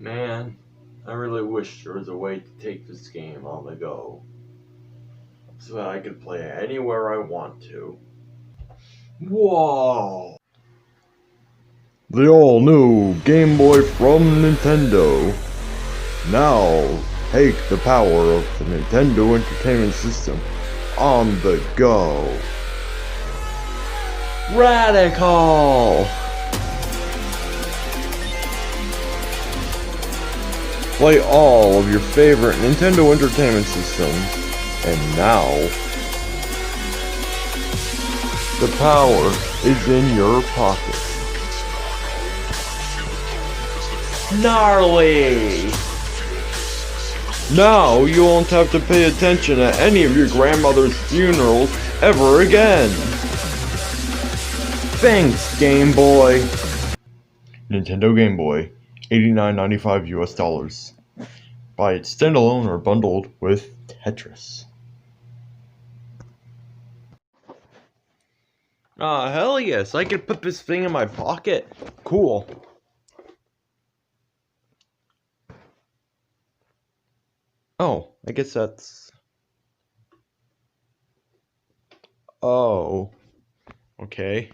Man, I really wish there was a way to take this game on the go, so that I could play it anywhere I want to. Whoa! The all-new Game Boy from Nintendo. Now, take the power of the Nintendo Entertainment System on the go. Radical! Play all of your favorite Nintendo Entertainment Systems, and now, the power is in your pocket. Gnarly! Now you won't have to pay attention at any of your grandmother's funerals ever again. Thanks, Game Boy. Nintendo Game Boy, $89.95 US. Buy it standalone or bundled with Tetris. Hell yes, I could put this thing in my pocket. Cool. Oh, I guess that's... Oh. Okay.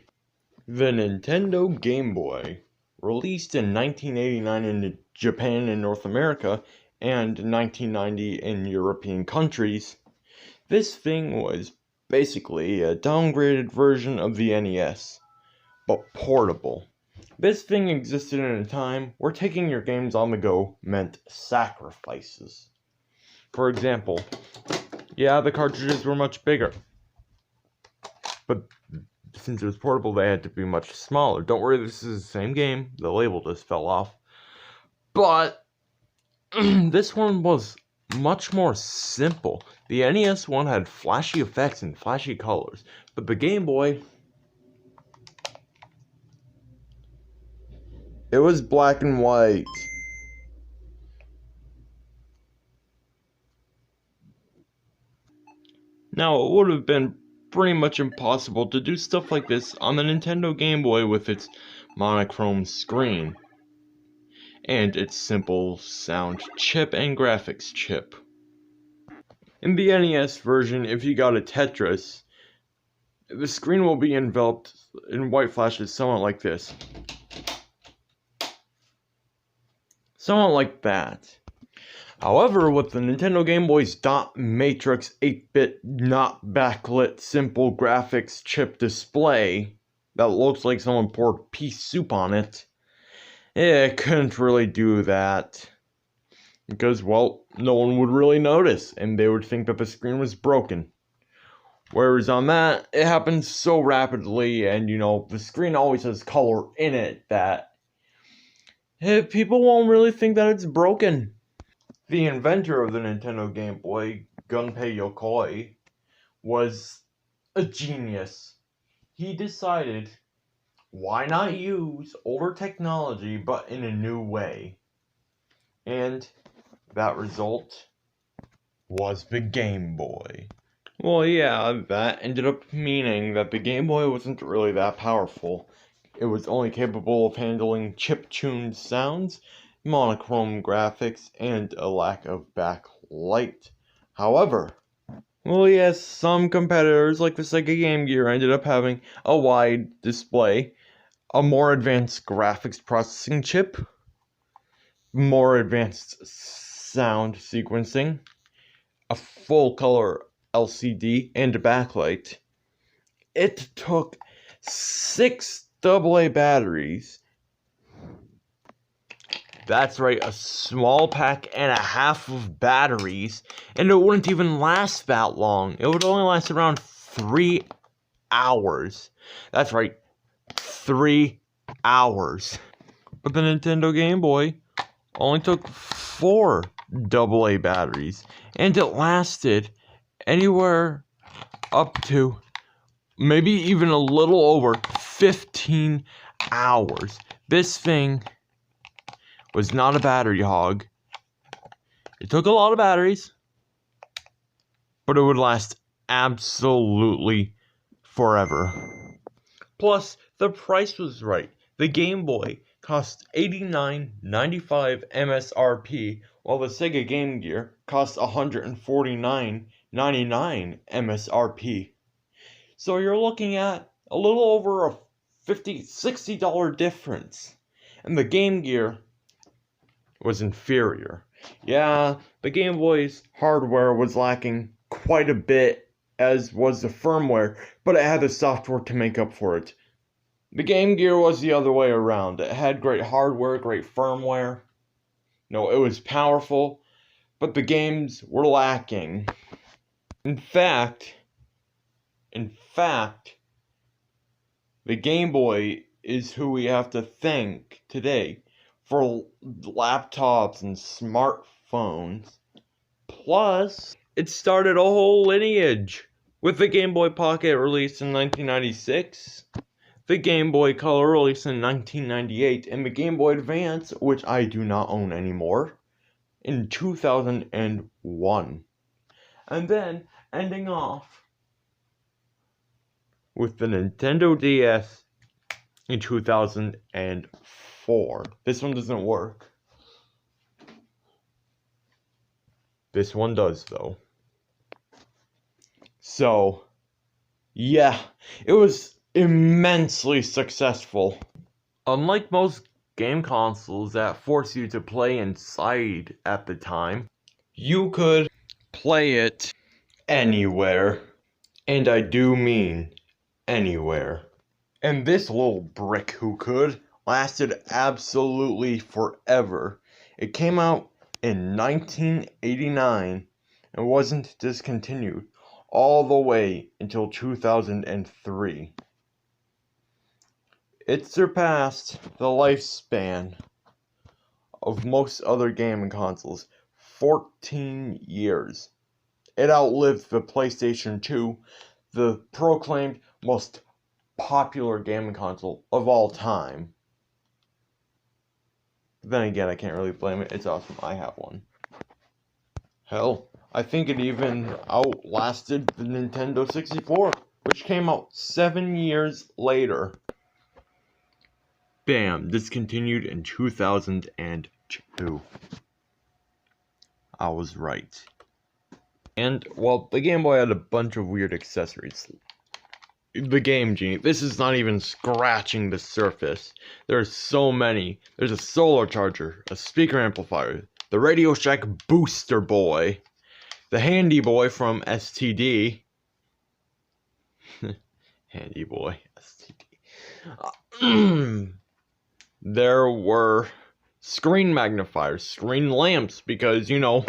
The Nintendo Game Boy. Released in 1989 in Japan and North America, and 1990 in European countries, this thing was basically a downgraded version of the NES, but portable. This thing existed in a time where taking your games on the go meant sacrifices. For example, yeah, the cartridges were much bigger, but since it was portable, they had to be much smaller. Don't worry, this is the same game. The label just fell off. But this one was much more simple. The NES one had flashy effects and flashy colors, but the Game Boy, it was black and white. Now, it would have been pretty much impossible to do stuff like this on the Nintendo Game Boy with its monochrome screen and its simple sound chip and graphics chip. In the NES version, if you got a Tetris, the screen will be enveloped in white flashes somewhat like this. Somewhat like that. However, with the Nintendo Game Boy's dot matrix 8-bit not backlit simple graphics chip display that looks like someone poured pea soup on it, it couldn't really do that. Because, well, no one would really notice, and they would think that the screen was broken. Whereas on that, it happens so rapidly, and the screen always has color in it that people won't really think that it's broken. The inventor of the Nintendo Game Boy, Gunpei Yokoi, was a genius. He decided, why not use older technology but in a new way? And that result was the Game Boy. Well, yeah, that ended up meaning that the Game Boy wasn't really that powerful. It was only capable of handling chip-tuned sounds, monochrome graphics, and a lack of backlight. However, well, yes, some competitors like the Sega Game Gear ended up having a wide display, a more advanced graphics processing chip, more advanced sound sequencing, a full color LCD, and a backlight. It took 6 AA batteries. That's right, a small pack and a half of batteries, and it wouldn't even last that long. It would only last around 3 hours. That's right, 3 hours. But the Nintendo Game Boy only took 4 AA batteries, and it lasted anywhere up to maybe even a little over 15 hours. This thing was not a battery hog. It took a lot of batteries, but it would last absolutely forever. Plus, the price was right. The Game Boy cost $89.95 MSRP, while the Sega Game Gear cost $149.99 MSRP. So you're looking at a little over a $50-$60 difference. And the Game Gear was inferior. Yeah, the Game Boy's hardware was lacking quite a bit, as was the firmware, but it had the software to make up for it. The Game Gear was the other way around. It had great hardware, great firmware. No, it was powerful, but the games were lacking. In fact, the Game Boy is who we have to thank today for laptops and smartphones. Plus, it started a whole lineage with the Game Boy Pocket released in 1996, the Game Boy Color released in 1998, and the Game Boy Advance, which I do not own anymore, in 2001. And then ending off with the Nintendo DS in 2004. This one doesn't work. This one does, though. So, yeah, it was immensely successful. Unlike most game consoles that force you to play inside at the time, you could play it anywhere. And I do mean anywhere. And this little brick who could lasted absolutely forever. It came out in 1989 and wasn't discontinued all the way until 2003. It surpassed the lifespan of most other gaming consoles, 14 years. It outlived the PlayStation 2, the proclaimed most popular gaming console of all time. But then again, I can't really blame it. It's awesome. I have one. Hell, I think it even outlasted the Nintendo 64, which came out 7 years later. Bam, discontinued in 2002. I was right. And, well, the Game Boy had a bunch of weird accessories. The Game Genie, this is not even scratching the surface. There's so many. There's a solar charger, a speaker amplifier, the Radio Shack Booster Boy, the Handy Boy from STD. Handy Boy, STD. There were screen magnifiers, screen lamps, because, you know,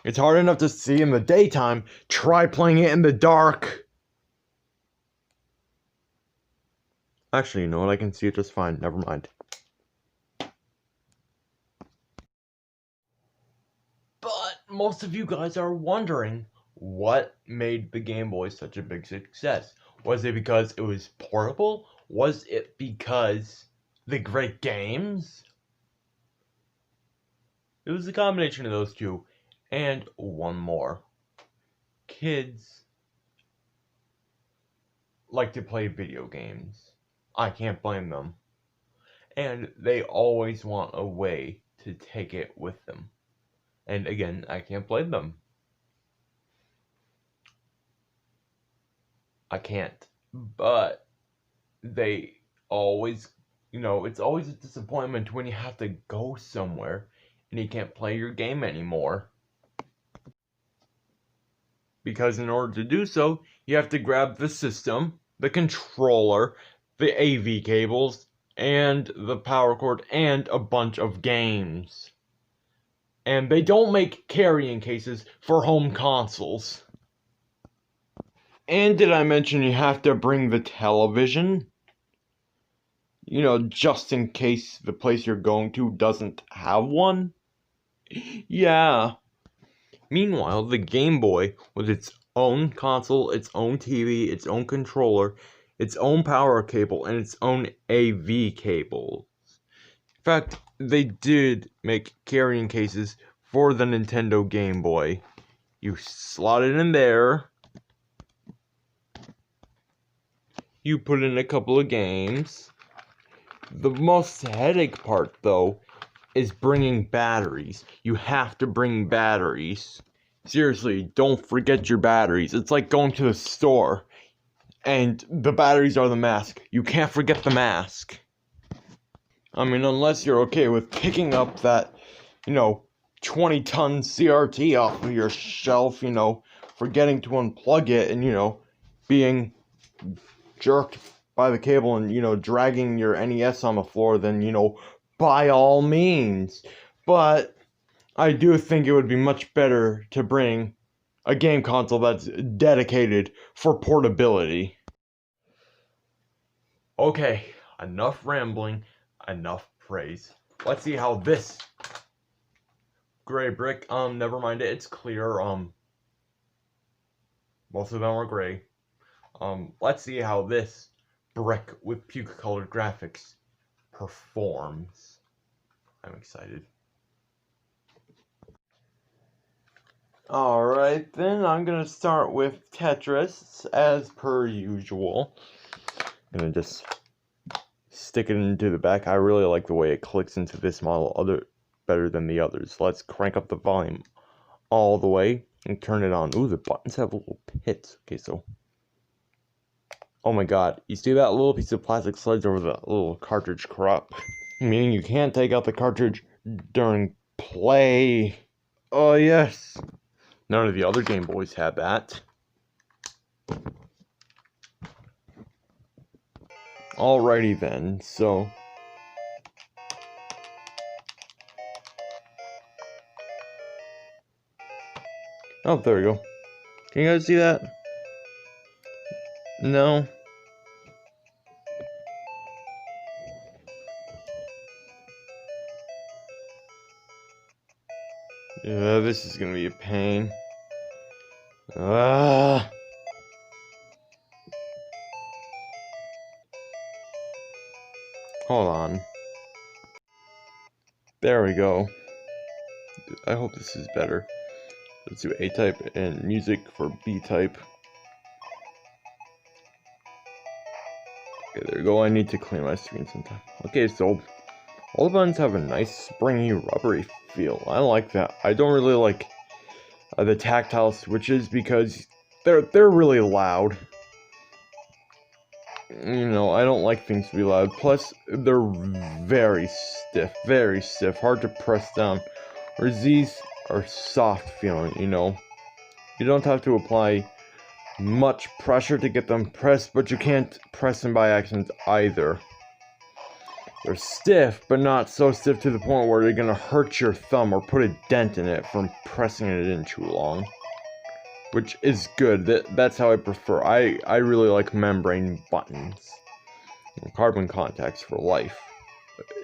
it's hard enough to see in the daytime. Try playing it in the dark. Actually, you know what? I can see it just fine. Never mind. But most of you guys are wondering, what made the Game Boy such a big success? Was it because it was portable? Was it because the great games? It was a combination of those two. And one more. Kids like to play video games. I can't blame them. And they always want a way to take it with them. And again, I can't blame them. I can't. But they always, you know, it's always a disappointment when you have to go somewhere and you can't play your game anymore. Because in order to do so, you have to grab the system, the controller, the AV cables, and the power cord, and a bunch of games. And they don't make carrying cases for home consoles. And did I mention you have to bring the television? You know, just in case the place you're going to doesn't have one? Yeah. Meanwhile, the Game Boy, with its own console, its own TV, its own controller, its own power cable, and its own AV cable. In fact, they did make carrying cases for the Nintendo Game Boy. You slot it in there. You put in a couple of games. The most headache part, though, is bringing batteries. You have to bring batteries. Seriously, don't forget your batteries. It's like going to the store and the batteries are the mask. You can't forget the mask. I mean, unless you're okay with picking up that, 20-ton CRT off of your shelf, forgetting to unplug it and, being jerked by the cable and, dragging your NES on the floor, then, by all means. But I do think it would be much better to bring a game console that's dedicated for portability. Okay, enough rambling, enough praise. Let's see how this gray brick, never mind it, it's clear, most of them are gray. Let's see how this brick with puke colored graphics performs. I'm excited. Alright then, I'm gonna start with Tetris, as per usual. I'm gonna just stick it into the back. I really like the way it clicks into this model better than the others. Let's crank up the volume all the way and turn it on. Ooh, the buttons have little pits. Okay, so... oh my god, you see that little piece of plastic slides over the little cartridge crop? Meaning you can't take out the cartridge during play. Oh yes. None of the other Game Boys had that. Alrighty then, so... oh, there we go. Can you guys see that? No? Yeah, this is gonna be a pain. Ah. Hold on. There we go. I hope this is better. Let's do A-type and music for B-type. Okay, there we go. I need to clean my screen sometime. Okay, so all the buttons have a nice springy, rubbery feel. I like that. I don't really like the tactile switches because they're really loud. I don't like things to be loud. Plus, they're very stiff, hard to press down. Whereas these are soft feeling, You don't have to apply much pressure to get them pressed, but you can't press them by accident either. They're stiff, but not so stiff to the point where they're gonna hurt your thumb or put a dent in it from pressing it in too long. Which is good. That's how I prefer. I really like membrane buttons. Carbon contacts for life.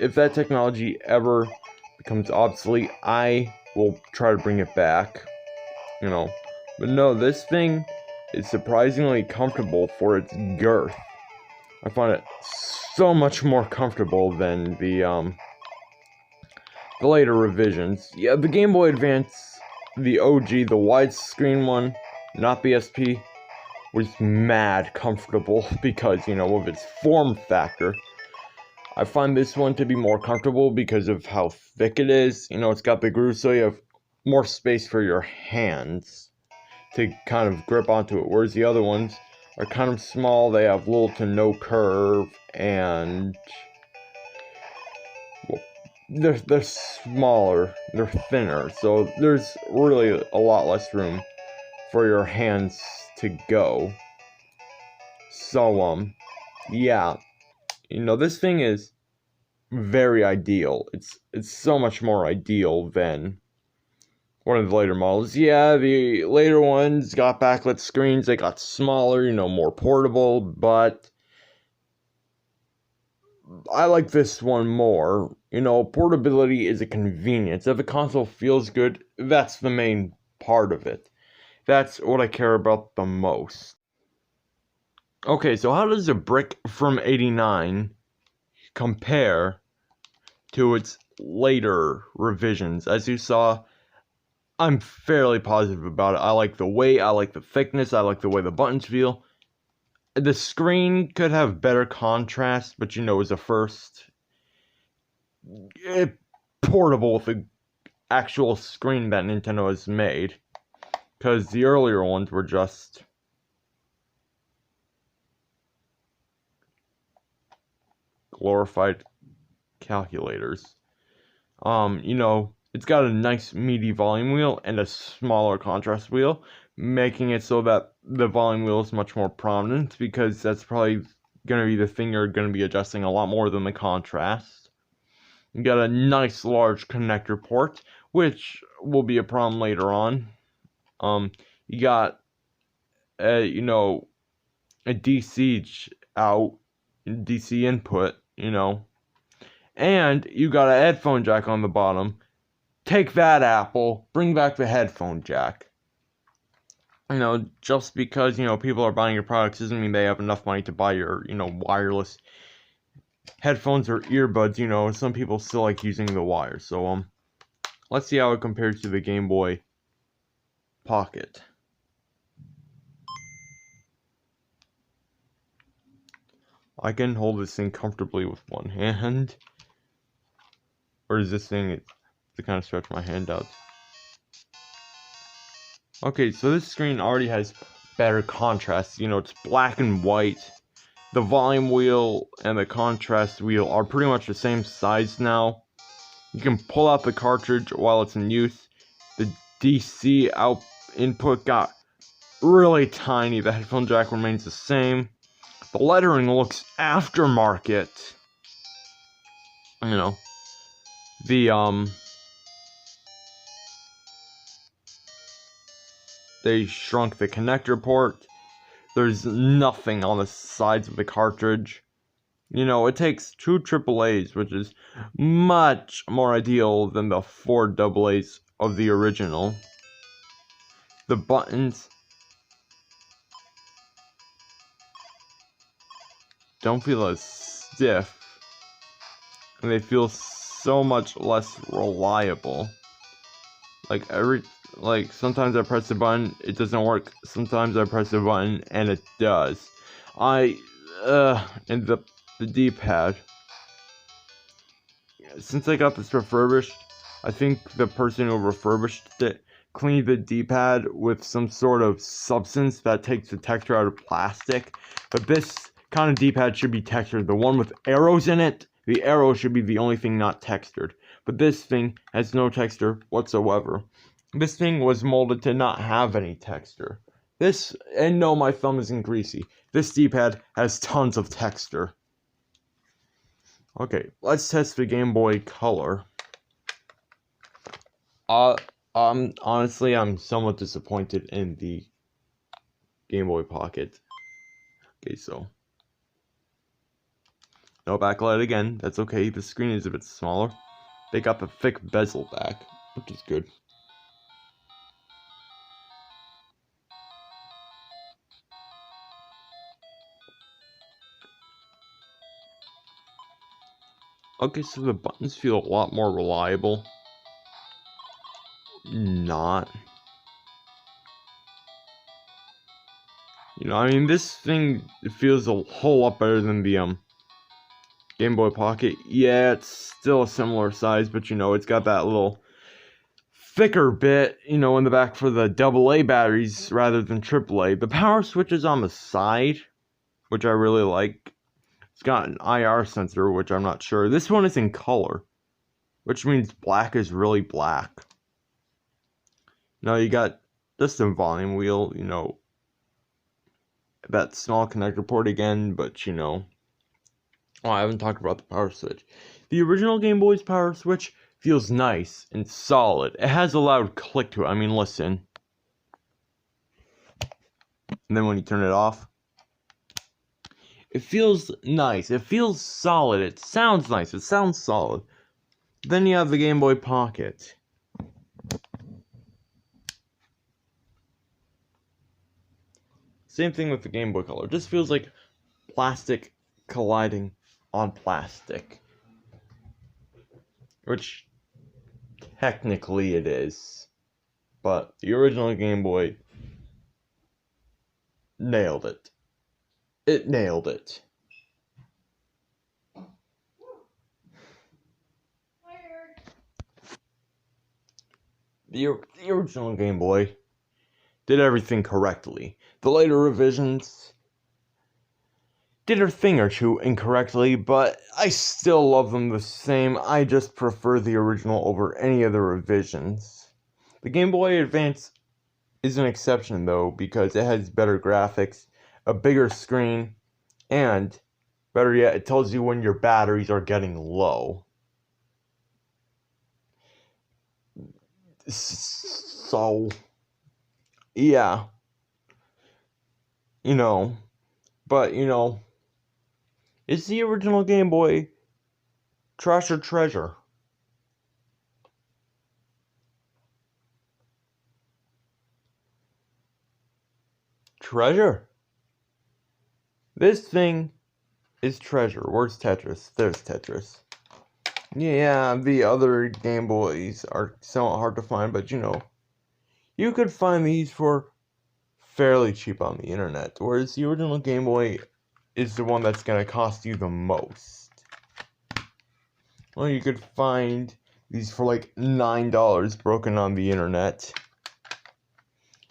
If that technology ever becomes obsolete, I will try to bring it back. But no, this thing is surprisingly comfortable for its girth. I find it so much more comfortable than the later revisions. Yeah, the Game Boy Advance, the OG, the widescreen one, not BSP, was mad comfortable because, of its form factor. I find this one to be more comfortable because of how thick it is. It's got the groove, so you have more space for your hands to kind of grip onto it, whereas the other ones are kind of small. They have little to no curve, and well, they're smaller, they're thinner, so there's really a lot less room for your hands to go. So yeah, This thing is very ideal. It's so much more ideal than one of the later models. Yeah, the later ones got backlit screens. They got smaller, more portable, but I like this one more. Portability is a convenience. If the console feels good, that's the main part of it. That's what I care about the most. Okay, so how does a brick from '89 compare to its later revisions? As you saw, I'm fairly positive about it. I like the weight, I like the thickness, I like the way the buttons feel. The screen could have better contrast, but as a first, portable with the actual screen that Nintendo has made. Because the earlier ones were just glorified calculators. It's got a nice meaty volume wheel and a smaller contrast wheel, making it so that the volume wheel is much more prominent, because that's probably going to be the thing you're going to be adjusting a lot more than the contrast. You got a nice large connector port, which will be a problem later on. You got a DC out, DC input, and you got a headphone jack on the bottom. Take that, Apple. Bring back the headphone jack. Just because, people are buying your products doesn't mean they have enough money to buy your, wireless headphones or earbuds. Some people still like using the wire. So, let's see how it compares to the Game Boy Pocket. I can hold this thing comfortably with one hand. Or is this thing to kind of stretch my hand out? Okay, so this screen already has better contrast. It's black and white. The volume wheel and the contrast wheel are pretty much the same size now. You can pull out the cartridge while it's in use. The DC out input got really tiny. The headphone jack remains the same. The lettering looks aftermarket. They shrunk the connector port. There's nothing on the sides of the cartridge. It takes 2 AAAs, which is much more ideal than the 4 AA's of the original. The buttons don't feel as stiff, and they feel so much less reliable. Sometimes I press the button, it doesn't work. Sometimes I press the button, and it does. And the D-pad. Since I got this refurbished, I think the person who refurbished it cleaned the D-pad with some sort of substance that takes the texture out of plastic. But this kind of D-pad should be textured. The one with arrows in it, the arrow should be the only thing not textured. But this thing has no texture whatsoever. This thing was molded to not have any texture. And no, my thumb isn't greasy. This D-pad has tons of texture. Okay, let's test the Game Boy Color. Honestly, I'm somewhat disappointed in the Game Boy Pocket. Okay, so no backlight again. That's okay. The screen is a bit smaller. They got the thick bezel back, which is good. Okay, so the buttons feel a lot more reliable. Not. This thing feels a whole lot better than the Game Boy Pocket. Yeah, it's still a similar size, but it's got that little thicker bit, in the back for the AA batteries rather than AAA. The power switch is on the side, which I really like. It's got an IR sensor, which I'm not sure. This one is in color, which means black is really black. Now you got just a volume wheel, that small connector port again, but Oh, I haven't talked about the power switch. The original Game Boy's power switch feels nice and solid. It has a loud click to it. I mean, listen. And then when you turn it off, it feels nice. It feels solid. It sounds nice. It sounds solid. Then you have the Game Boy Pocket. Same thing with the Game Boy Color. It just feels like plastic colliding on plastic. Which technically it is. But the original Game Boy nailed it. It nailed it. The original Game Boy did everything correctly. The later revisions did a thing or two incorrectly, but I still love them the same. I just prefer the original over any of the revisions. The Game Boy Advance is an exception though, because it has better graphics, a bigger screen, and better yet, it tells you when your batteries are getting low. So, yeah. But is the original Game Boy trash or treasure? Treasure. This thing is treasure. Where's Tetris? There's Tetris. Yeah, the other Game Boys are somewhat hard to find, but you could find these for fairly cheap on the internet, whereas the original Game Boy is the one that's going to cost you the most. Well, you could find these for like $9 broken on the internet,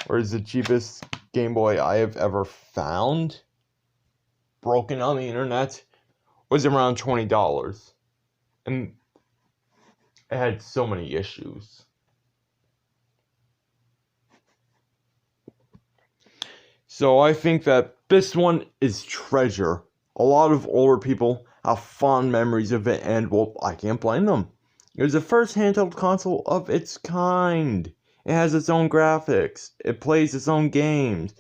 whereas the cheapest Game Boy I have ever found broken on the internet was around $20, and it had so many issues. So I think that this one is treasure. A lot of older people have fond memories of it, and well, I can't blame them. It was the first handheld console of its kind. It has its own graphics. It plays its own games.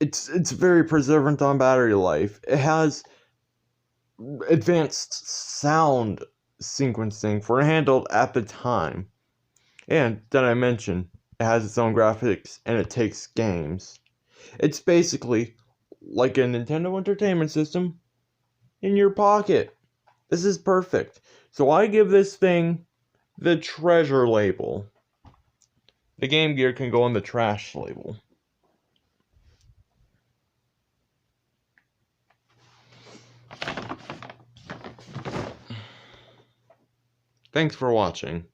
It's very preservant on battery life. It has advanced sound sequencing for a handheld at the time. And did I mention it has its own graphics and it takes games. It's basically like a Nintendo Entertainment System in your pocket. This is perfect. So I give this thing the treasure label. The Game Gear can go on the trash label. Thanks for watching.